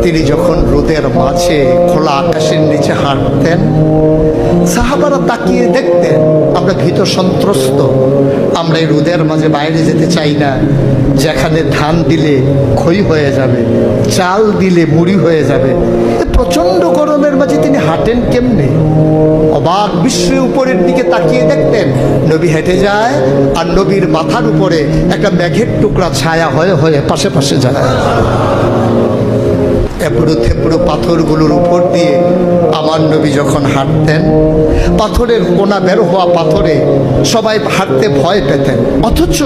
তিনি যখন রোদের মাঝে খোলা আকাশের নিচে হাঁটতেন, সাহাবারা তাকিয়ে দেখতেন আমরা ভীত সন্ত্রস্ত, আমরা এই রোদের মাঝে বাইরে যেতে চাই না, যেখানে ধান দিলে খই হয়ে যাবে, চাল দিলে মুড়ি হয়ে যাবে। প্রচন্ড গরমের মাঝে তিনি হাঁটেন কেমনে? অবাক বিশ্বে উপরের দিকে তাকিয়ে দেখতেন নবী হেঁটে যায়, আর নবীর মাথার উপরে একটা মেঘের টুকরা ছায়া হয়ে হয়ে পাশে পাশে যায়। এবড়ো থেবড়ো পাথরগুলোর উপর দিয়ে আমার নবী যখন হাঁটতেন, পাথরের কোনা বের হওয়া পাথরে সবাই হাঁটতে ভয় পেতেন, অথচ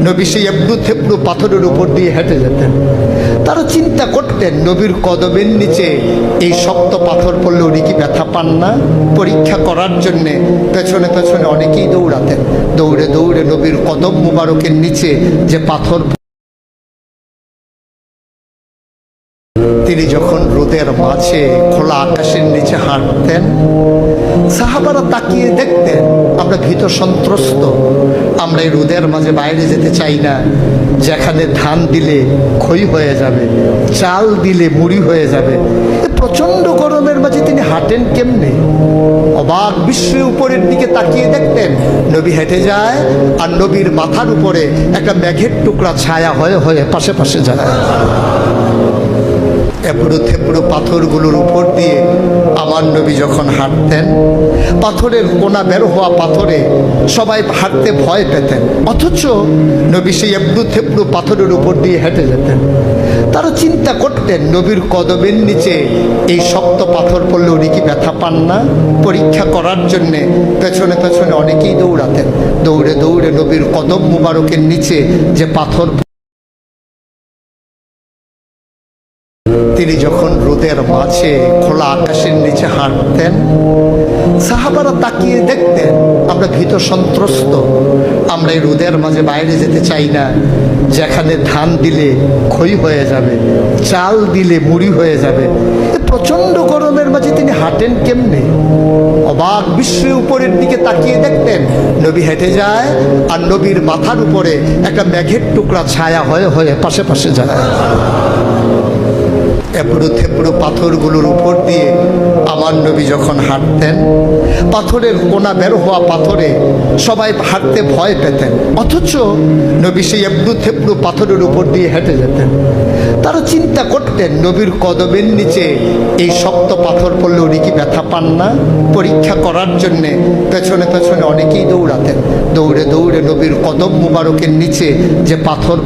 নবী সেই এবড়ো থেবড়ো পাথরের উপর দিয়ে হেঁটে যেতেন। তারা চিন্তা করতেন নবীর কদমের নিচে এই শক্ত পাথর পড়লে উনি কি ব্যথা পান না? পরীক্ষা করার জন্যে পেছনে পেছনে অনেকেই দৌড়াতেন। দৌড়ে দৌড়ে নবীর কদম মুবারকের নিচে যে পাথর, তিনি যখন রোদের মাঝে খোলা আকাশের নিচে হাঁটতেন, সাহাবারা তাকিয়ে দেখতেন আমরা ভীত সন্ত্রস্ত, আমরা এই রোদের মাঝে বাইরে যেতে চাই না, যেখানে ধান দিলে খই হয়ে যাবে, চাল দিলে মুড়ি হয়ে যাবে। প্রচন্ড গরমের মাঝে তিনি হাঁটেন কেমনে? অবাক বিশ্বে উপরের দিকে তাকিয়ে দেখতেন নবী হেঁটে যায়, আর নবীর মাথার উপরে একটা মেঘের টুকরা ছায়া হয়ে হয়ে পাশে পাশে যায়। এবড়ো থেবড়ো পাথরগুলোর উপর দিয়ে আমার নবী যখন হাঁটতেন, পাথরের কোনা বের হওয়া পাথরে সবাই হাঁটতে ভয় পেতেন, অথচ নবী সেই এবড়ো থেবড়ো পাথরের উপর দিয়ে হেঁটে যেতেন। তারা চিন্তা করতেন নবীর কদমের নিচে এই শক্ত পাথর পড়লে উনি কি ব্যথা পান না? পরীক্ষা করার জন্যে পেছনে পেছনে অনেকেই দৌড়াতেন। দৌড়ে দৌড়ে নবীর কদম মুবারকের নিচে যে পাথর, তিনি যখন রোদের মাঝে খোলা আকাশের নিচে হাঁটতেন, সাহাবারা তাকিয়ে দেখতেন আমরা ভীত সন্ত্রস্ত, আমরা এই রোদের মাঝে বাইরে যেতে চাই না, যেখানে ধান দিলে খই হয়ে যাবে, চাল দিলে মুড়ি হয়ে যাবে। প্রচন্ড গরমের মাঝে তিনি হাঁটেন কেমনে? অবাক বিশ্বে উপরের দিকে তাকিয়ে দেখতেন নবী হেঁটে যায়, আর নবীর মাথার উপরে একটা মেঘের টুকরা ছায়া হয়ে হয়ে পাশে পাশে যায়। এবড়ো থেবড়ো পাথরগুলোর উপর দিয়ে আমার নবী যখন হাঁটতেন, পাথরের কোনা বের হওয়া পাথরে সবাই হাঁটতে ভয় পেতেন, অথচ নবী সেই এবড়ো থেবড়ো পাথরের উপর দিয়ে হেঁটে যেতেন। তারা চিন্তা করতেন নবীর কদমের নিচে এই শক্ত পাথর পড়লে উনি কি ব্যথা পান না? পরীক্ষা করার জন্যে পেছনে পেছনে অনেকেই দৌড়াতেন। দৌড়ে দৌড়ে নবীর কদম মুবারকের নিচে যে পাথর